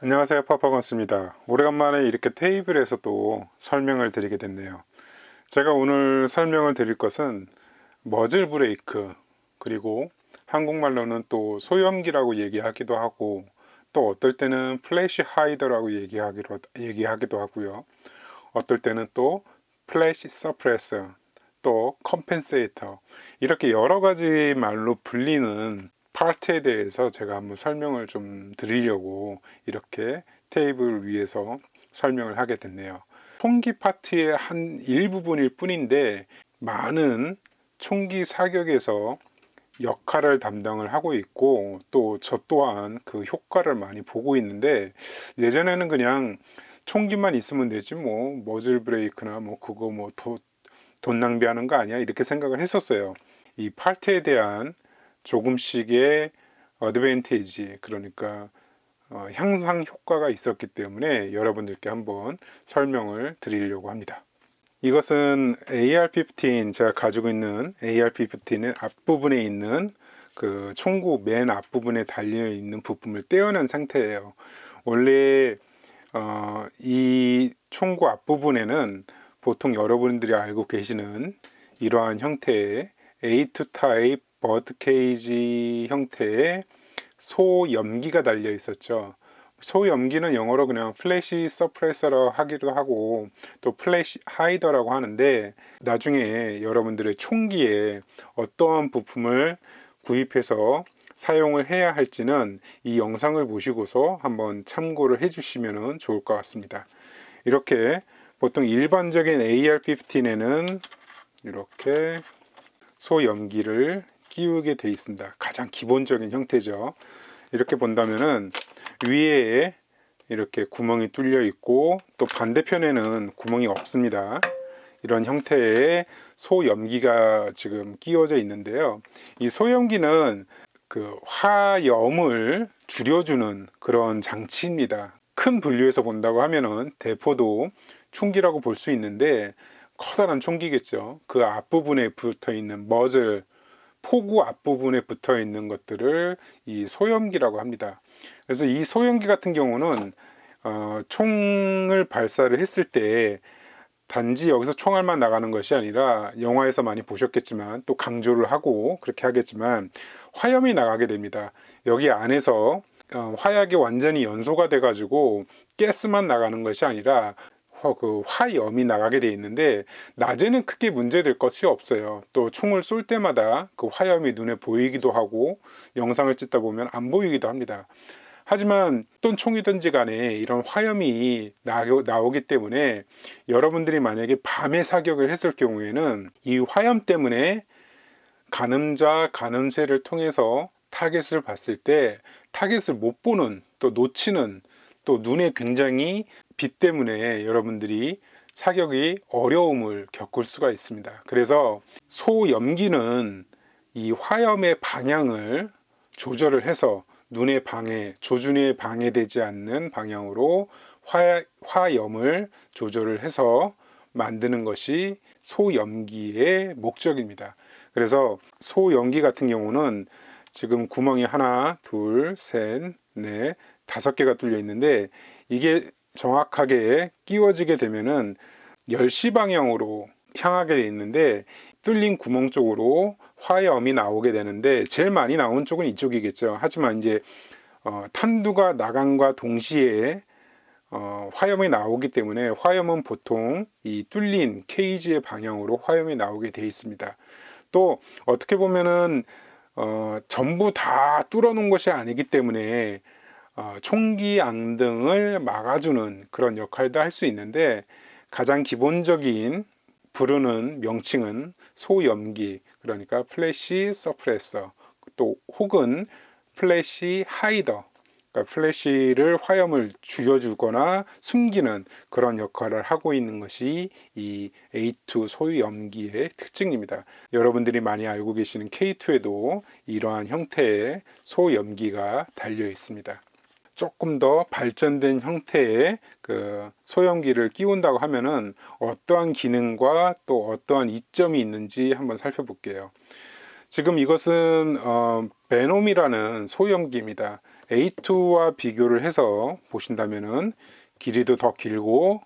안녕하세요, 파파건스입니다. 오래간만에 이렇게 테이블에서 또 설명을 드리게 됐네요. 제가 오늘 설명을 드릴 것은 머즐 브레이크, 그리고 한국말로는 또 소염기라고 얘기하기도 하고, 또 어떨 때는 플래시 하이더라고 얘기하기도 하고요. 어떨 때는 또 플래시 서프레서, 또 컴펜세이터, 이렇게 여러 가지 말로 불리는 파트에 대해서 제가 한번 설명을 좀 드리려고 이렇게 테이블 위에서 설명을 하게 됐네요. 총기 파트의 한 일부분일 뿐인데 많은 총기 사격에서 역할을 담당을 하고 있고, 또 저 또한 그 효과를 많이 보고 있는데, 예전에는 그냥 총기만 있으면 되지 뭐 머즐 브레이크나 뭐 그거 뭐 돈 낭비하는 거 아니야 이렇게 생각을 했었어요. 이 파트에 대한 조금씩의 어드밴티지, 그러니까 향상 효과가 있었기 때문에 여러분들께 한번 설명을 드리려고 합니다. 이것은 AR-15, 제가 가지고 있는 AR-15의 앞부분에 있는 그 총구 맨 앞부분에 달려 있는 부품을 떼어낸 상태예요. 원래 이 총구 앞부분에는 보통 여러분들이 알고 계시는 이러한 형태의 A2 타입 버드 케이지 형태의 소염기가 달려 있었죠. 소염기는 영어로 그냥 플래시 서프레서라고 하기도 하고, 또 플래시 하이더라고 하는데, 나중에 여러분들의 총기에 어떠한 부품을 구입해서 사용을 해야 할지는 이 영상을 보시고서 한번 참고를 해 주시면 좋을 것 같습니다. 이렇게 보통 일반적인 AR-15에는 이렇게 소염기를 끼우게 되어 있습니다. 가장 기본적인 형태죠. 이렇게 본다면은 위에 이렇게 구멍이 뚫려 있고, 또 반대편에는 구멍이 없습니다. 이런 형태의 소염기가 지금 끼워져 있는데요. 이 소염기는 그 화염을 줄여주는 그런 장치입니다. 큰 분류에서 본다고 하면은 대포도 총기라고 볼 수 있는데, 커다란 총기겠죠. 그 앞부분에 붙어 있는 머즐, 포구 앞부분에 붙어 있는 것들을 이 소염기라고 합니다. 그래서 이 소염기 같은 경우는 총을 발사를 했을 때 단지 여기서 총알만 나가는 것이 아니라, 영화에서 많이 보셨겠지만 또 강조를 하고 그렇게 하겠지만, 화염이 나가게 됩니다. 여기 안에서 화약이 완전히 연소가 돼 가지고 가스만 나가는 것이 아니라 그 화염이 나가게 돼 있는데, 낮에는 크게 문제될 것이 없어요. 또 총을 쏠 때마다 그 화염이 눈에 보이기도 하고, 영상을 찍다 보면 안 보이기도 합니다. 하지만 어떤 총이든지 간에 이런 화염이 나오기 때문에, 여러분들이 만약에 밤에 사격을 했을 경우에는 이 화염 때문에 가늠자, 가늠쇠를 통해서 타겟을 봤을 때 타겟을 못 보는, 또 놓치는, 또 눈에 굉장히 빛 때문에 여러분들이 사격이 어려움을 겪을 수가 있습니다. 그래서 소염기는 이 화염의 방향을 조절을 해서 눈의 방해, 조준에 방해되지 않는 방향으로 화염을 조절을 해서 만드는 것이 소염기의 목적입니다. 그래서 소염기 같은 경우는 지금 구멍이 하나, 둘, 셋, 넷, 5개가 뚫려 있는데, 이게 정확하게 끼워지게 되면은 10시 방향으로 향하게 돼 있는데, 뚫린 구멍 쪽으로 화염이 나오게 되는데, 제일 많이 나온 쪽은 이쪽이겠죠. 하지만 이제 탄두가 나간과 동시에 화염이 나오기 때문에, 화염은 보통 이 뚫린 케이지의 방향으로 화염이 나오게 되어 있습니다. 또 어떻게 보면은 전부 다 뚫어 놓은 것이 아니기 때문에 총기 앙등을 막아주는 그런 역할도 할 수 있는데, 가장 기본적인 부르는 명칭은 소염기, 그러니까 플래시 서프레서, 또 혹은 플래시 하이더, 그러니까 플래시를, 화염을 줄여주거나 숨기는 그런 역할을 하고 있는 것이 이 A2 소염기의 특징입니다. 여러분들이 많이 알고 계시는 K2에도 이러한 형태의 소염기가 달려 있습니다. 조금 더 발전된 형태의 그 소염기를 끼운다고 하면은 어떠한 기능과 또 어떠한 이점이 있는지 한번 살펴볼게요. 지금 이것은 베놈이라는 소염기입니다. A2와 비교를 해서 보신다면은 길이도 더 길고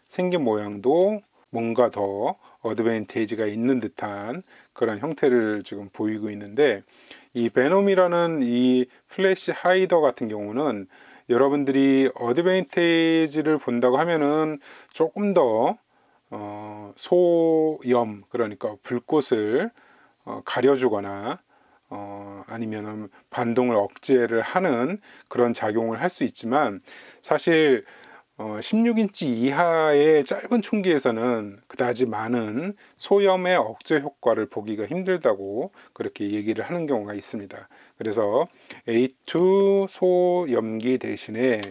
생긴 모양도 뭔가 더 어드밴티지가 있는 듯한 그런 형태를 지금 보이고 있는데, 이 베놈이라는 이 플래시 하이더 같은 경우는 여러분들이 어드밴티지를 본다고 하면은 조금 더 소염, 그러니까 불꽃을 가려주거나 아니면은 반동을 억제를 하는 그런 작용을 할 수 있지만, 사실 16인치 이하의 짧은 총기에서는 그다지 많은 소염의 억제 효과를 보기가 힘들다고 그렇게 얘기를 하는 경우가 있습니다. 그래서 A2 소염기 대신에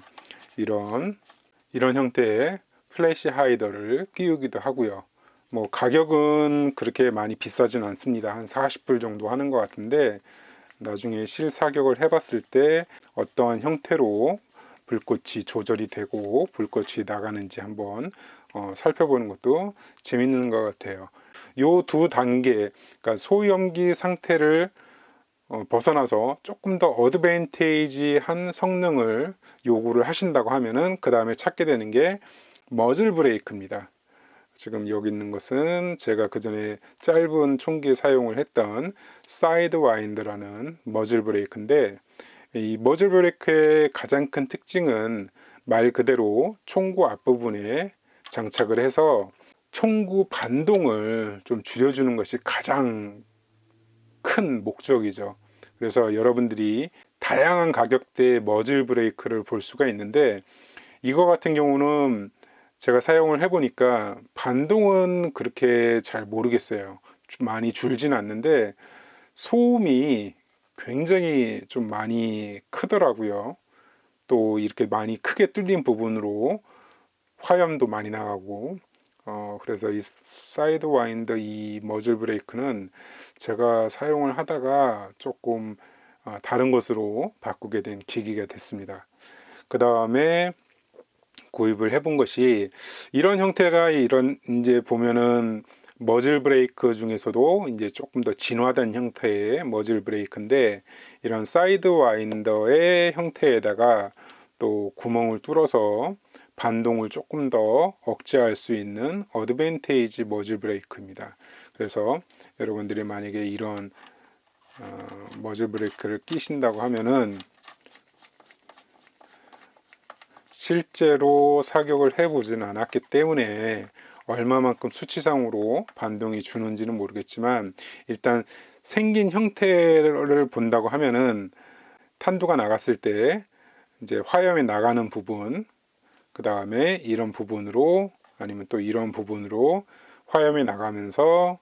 이런 형태의 플래시 하이더를 끼우기도 하고요. 뭐 가격은 그렇게 많이 비싸진 않습니다. 한 40불 정도 하는 것 같은데, 나중에 실사격을 해봤을 때 어떤 형태로 불꽃이 조절이 되고 불꽃이 나가는지 한번 살펴보는 것도 재밌는 것 같아요. 요 두 단계, 그러니까 소염기 상태를 벗어나서 조금 더 어드밴티지한 성능을 요구를 하신다고 하면은 그 다음에 찾게 되는 게 머즐 브레이크입니다. 지금 여기 있는 것은 제가 그 전에 짧은 총기에 사용을 했던 사이드 와인드라는 머즐 브레이크인데, 이 머즐 브레이크의 가장 큰 특징은 말 그대로 총구 앞부분에 장착을 해서 총구 반동을 좀 줄여주는 것이 가장 큰 목적이죠. 그래서 여러분들이 다양한 가격대의 머즐 브레이크를 볼 수가 있는데, 이거 같은 경우는 제가 사용을 해보니까 반동은 그렇게 잘 모르겠어요. 많이 줄진 않는데 소음이 굉장히 좀 많이 크더라고요. 또 이렇게 많이 크게 뚫린 부분으로 화염도 많이 나가고, 그래서 이 사이드 와인더 이 머즐 브레이크는 제가 사용을 하다가 조금 다른 것으로 바꾸게 된 계기가 됐습니다. 그 다음에 구입을 해본 것이 이런 형태가, 이런 이제 보면은 머즐 브레이크 중에서도 이제 조금 더 진화된 형태의 머즐 브레이크인데, 이런 사이드 와인더의 형태에다가 또 구멍을 뚫어서 반동을 조금 더 억제할 수 있는 어드밴티지 머즐 브레이크입니다. 그래서 여러분들이 만약에 이런 머즐 브레이크를 끼신다고 하면은, 실제로 사격을 해보지는 않았기 때문에 얼마만큼 수치상으로 반동이 주는지는 모르겠지만, 일단 생긴 형태를 본다고 하면은 탄두가 나갔을 때 이제 화염이 나가는 부분, 그 다음에 이런 부분으로 아니면 또 이런 부분으로 화염이 나가면서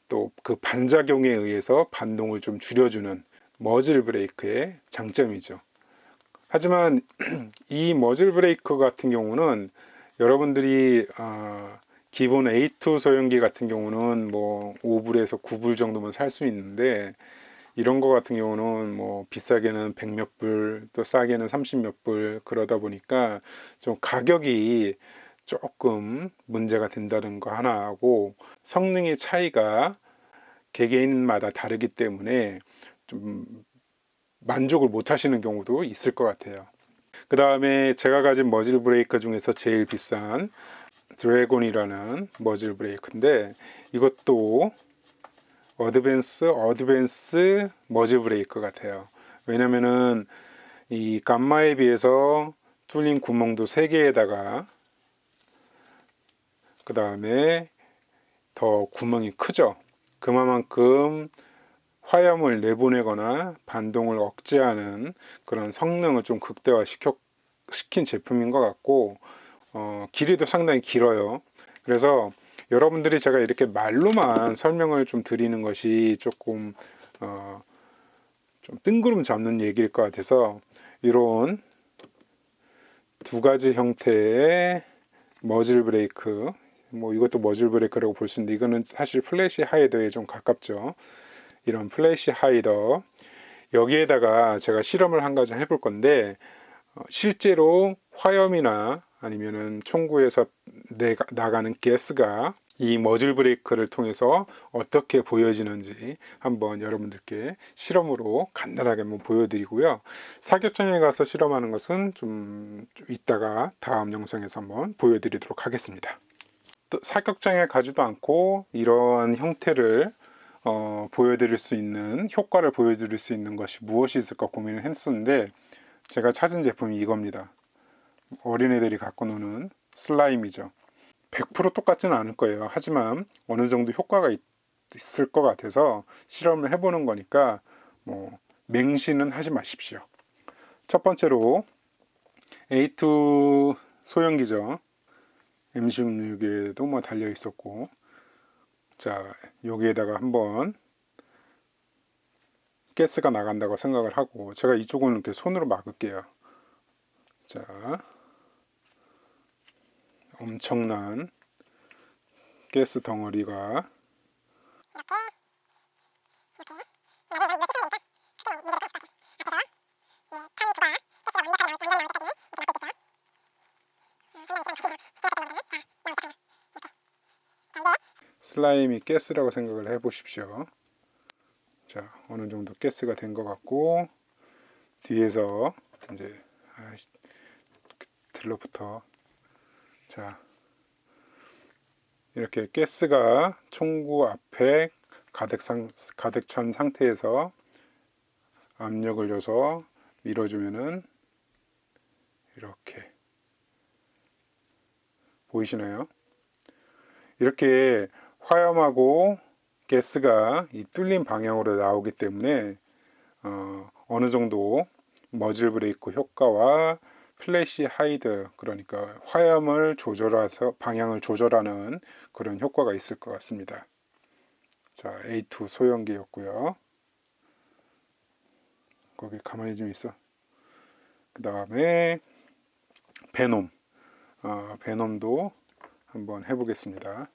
또 그 반작용에 의해서 반동을 좀 줄여주는 머즐 브레이크의 장점이죠. 하지만 이 머즐 브레이크 같은 경우는 여러분들이 기본 A2 소형기 같은 경우는 뭐 5불에서 9불 정도면 살 수 있는데, 이런 거 같은 경우는 뭐 비싸게는 100 몇 불, 또 싸게는 30 몇 불, 그러다 보니까 좀 가격이 조금 문제가 된다는 거 하나 하고, 성능의 차이가 개개인마다 다르기 때문에 좀 만족을 못 하시는 경우도 있을 것 같아요. 그 다음에 제가 가진 머즐 브레이크 중에서 제일 비싼 드래곤이라는 머즐 브레이크인데, 이것도 어드밴스 머즐 브레이크 같아요. 왜냐면은 이 감마에 비해서 뚫린 구멍도 3개에다가 그 다음에 더 구멍이 크죠. 그만큼 화염을 내보내거나 반동을 억제하는 그런 성능을 좀 극대화시킨 제품인 것 같고, 길이도 상당히 길어요. 그래서 여러분들이 제가 이렇게 말로만 설명을 좀 드리는 것이 조금 좀 뜬구름 잡는 얘기일 것 같아서, 이런 두 가지 형태의 머즐 브레이크, 뭐 이것도 머즐 브레이크라고 볼 수 있는데 이거는 사실 플래시 하이더에 좀 가깝죠. 이런 플래시 하이더, 여기에다가 제가 실험을 한 가지 해볼 건데, 실제로 화염이나 아니면은 총구에서 나가는 가스가 이 머즐 브레이크를 통해서 어떻게 보여지는지 한번 여러분들께 실험으로 간단하게 한번 보여드리고요. 사격장에 가서 실험하는 것은 좀 이따가 다음 영상에서 한번 보여드리도록 하겠습니다. 또 사격장에 가지도 않고 이러한 형태를 보여드릴 수 있는, 효과를 보여드릴 수 있는 것이 무엇이 있을까 고민을 했었는데 제가 찾은 제품이 이겁니다. 어린애들이 갖고 노는 슬라임이죠. 100% 똑같지는 않을 거예요. 하지만 어느 정도 효과가 있을 것 같아서 실험을 해보는 거니까 뭐 맹신은 하지 마십시오. 첫 번째로 A2 소형기죠. M16에도 뭐 달려 있었고, 자 여기에다가 한번 가스가 나간다고 생각을 하고, 제가 이쪽은 이렇게 손으로 막을게요. 자, 엄청난 가스 덩어리가 슬라임이 가스라고 생각을 해 보십시오. 자, 어느 정도 가스가 된 것 같고, 뒤에서 이제 들러붙어. 자, 이렇게 가스가 총구 앞에 가득 찬 상태에서 압력을 줘서 밀어주면은 이렇게 보이시나요? 이렇게 화염하고 가스가 이 뚫린 방향으로 나오기 때문에 어느 정도 머즐 브레이크 효과와 플래시 하이드, 그러니까 화염을 조절해서 방향을 조절하는 그런 효과가 있을 것 같습니다. 자, A2 소형기였고요. 거기 가만히 좀 있어. 그 다음에 베놈, 베놈도 한번 해보겠습니다.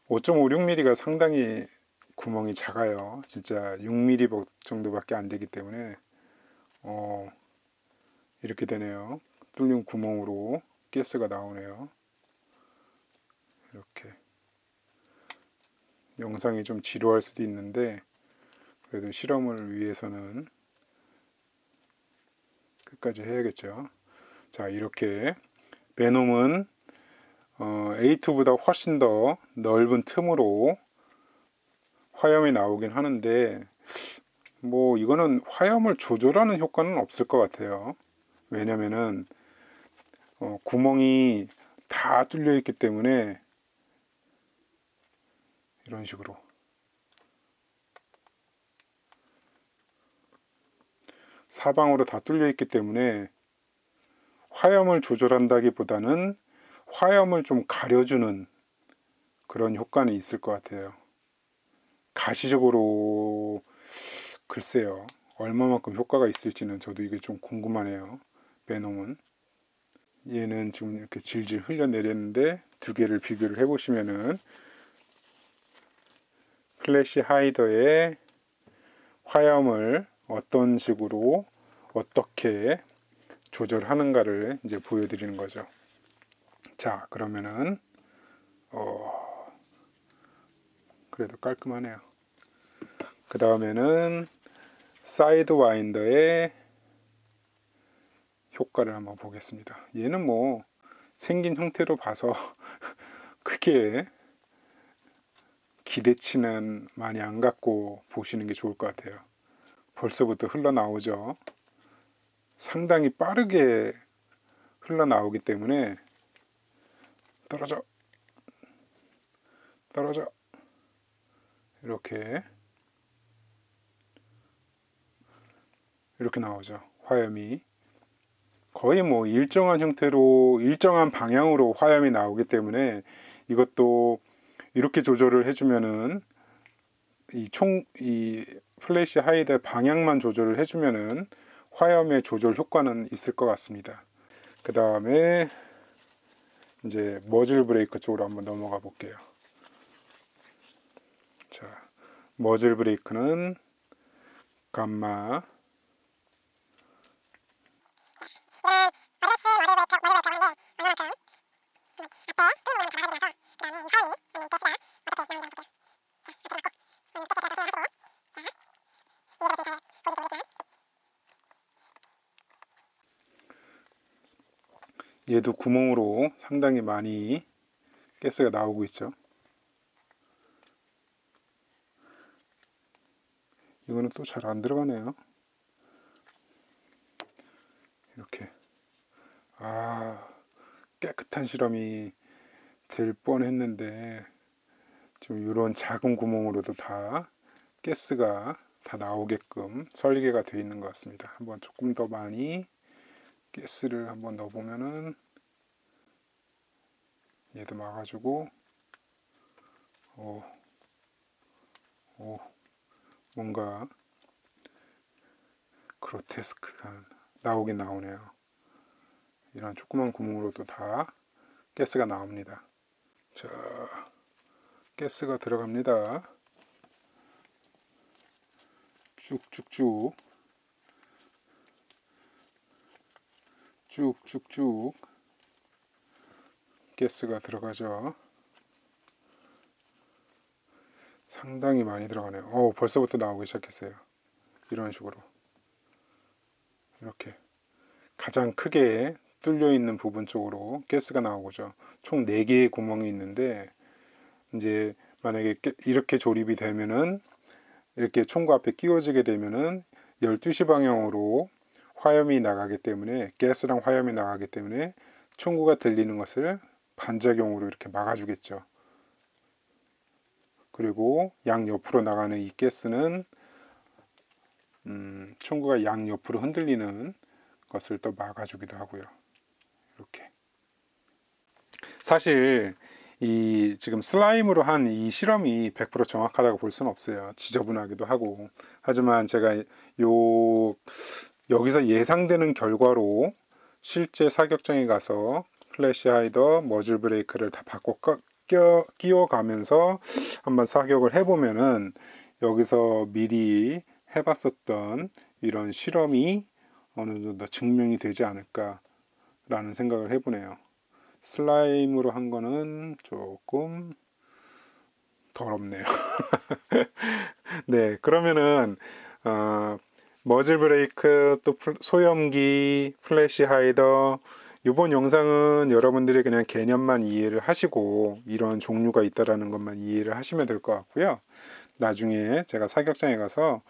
(5.56mm가) 상당히 구멍이 작아요. 진짜 6mm 정도밖에 안 되기 때문에 이렇게 되네요. 뚫린 구멍으로 가스가 나오네요. 이렇게 영상이 좀 지루할 수도 있는데 그래도 실험을 위해서는 끝까지 해야겠죠. 자, 이렇게 베놈은 A2보다 훨씬 더 넓은 틈으로 화염이 나오긴 하는데 뭐 이거는 화염을 조절하는 효과는 없을 것 같아요. 왜냐면은 구멍이 다 뚫려 있기 때문에 이런 식으로 사방으로 다 뚫려 있기 때문에 화염을 조절한다기보다는 화염을 좀 가려주는 그런 효과는 있을 것 같아요. 가시적으로 글쎄요, 얼마만큼 효과가 있을지는 저도 이게 좀 궁금하네요. 베놈은 얘는 지금 이렇게 질질 흘려내렸는데 두 개를 비교를 해보시면은 플래시 하이더의 화염을 어떤 식으로 어떻게 조절하는가를 이제 보여드리는 거죠. 자, 그러면은 그래도 깔끔하네요. 그 다음에는 사이드 와인더의 효과를 한번 보겠습니다. 얘는 뭐 생긴 형태로 봐서 크게 기대치는 많이 안 갖고 보시는 게 좋을 것 같아요. 벌써부터 흘러나오죠. 상당히 빠르게 흘러나오기 때문에 떨어져 이렇게 나오죠. 화염이 거의 뭐 일정한 형태로 일정한 방향으로 화염이 나오기 때문에 이것도 이렇게 조절을 해주면은 이 플래시 하이드 방향만 조절을 해주면은 화염의 조절 효과는 있을 것 같습니다. 그 다음에 이제 머즐 브레이크 쪽으로 한번 넘어가 볼게요. 자, 머즐 브레이크는 감마. 얘도 구멍으로 상당히 많이 가스가 나오고 있죠. 이거는 또 잘 안 들어가네요. 이렇게. 깨끗한 실험이 될 뻔했는데 지금 이런 작은 구멍으로도 다 가스가 다 나오게끔 설계가 되어 있는 것 같습니다. 한번 조금 더 많이 가스를 한번 넣어보면은 얘도 막아주고, 뭔가 그로테스크가 나오긴 나오네요. 이런 조그만 구멍으로도 다 가스가 나옵니다. 자, 가스가 들어갑니다. 쭉쭉쭉 쭉쭉쭉 가스가 들어가죠. 상당히 많이 들어가네요. 벌써부터 나오기 시작했어요. 이런 식으로 이렇게 가장 크게 뚫려 있는 부분 쪽으로 가스가 나오죠. 총 4개의 구멍이 있는데 이제 만약에 이렇게 조립이 되면은, 이렇게 총구 앞에 끼워지게 되면은 12시 방향으로 화염이 나가기 때문에, 가스랑 화염이 나가기 때문에 총구가 들리는 것을 반작용으로 이렇게 막아주겠죠. 그리고 양옆으로 나가는 이 가스는 총구가 양옆으로 흔들리는 것을 또 막아주기도 하고요. 이렇게. 사실 이 지금 슬라임으로 한 이 실험이 100% 정확하다고 볼 수는 없어요. 지저분하기도 하고. 하지만 제가 여기서 예상되는 결과로 실제 사격장에 가서 플래시 하이더, 머즐 브레이크를 다 바꿔 끼워가면서 한번 사격을 해보면은 여기서 미리 해봤었던 이런 실험이 어느 정도 증명이 되지 않을까라는 생각을 해보네요. 슬라임으로 한 거는 조금 더럽네요. 네, 그러면은 머즐 브레이크, 또 소염기, 플래시 하이더, 이번 영상은 여러분들이 그냥 개념만 이해를 하시고 이런 종류가 있다라는 것만 이해를 하시면 될 것 같고요. 나중에 제가 사격장에 가서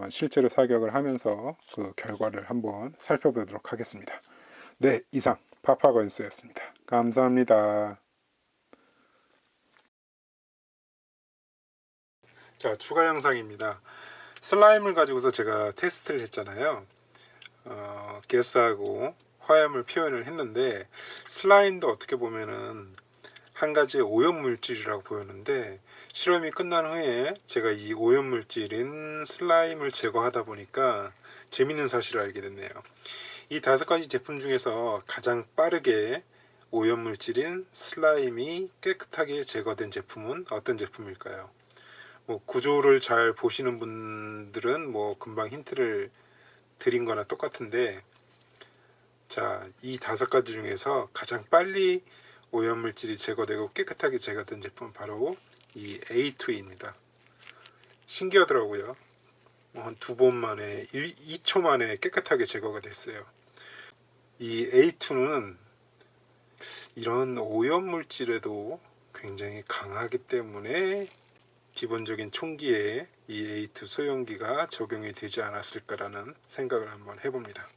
실제로 사격을 하면서 그 결과를 한번 살펴보도록 하겠습니다. 네, 이상 파파건스였습니다. 감사합니다. 자, 추가 영상입니다. 슬라임을 가지고서 제가 테스트를 했잖아요. 가스하고 화염을 표현을 했는데, 슬라임도 어떻게 보면은 한 가지의 오염물질이라고 보였는데, 실험이 끝난 후에 제가 이 오염물질인 슬라임을 제거하다 보니까 재밌는 사실을 알게 됐네요. 이 5가지 제품 중에서 가장 빠르게 오염물질인 슬라임이 깨끗하게 제거된 제품은 어떤 제품일까요? 구조를 잘 보시는 분들은 금방 힌트를 드린 거나 똑같은데, 자, 이 5가지 중에서 가장 빨리 오염물질이 제거되고 깨끗하게 제거된 제품은 바로 이 A2입니다. 신기하더라고요. 한 2번 만에 2초 만에 깨끗하게 제거가 됐어요. 이 A2는 이런 오염물질에도 굉장히 강하기 때문에 기본적인 총기에 이 A2 소형기가 적용이 되지 않았을까라는 생각을 한번 해봅니다.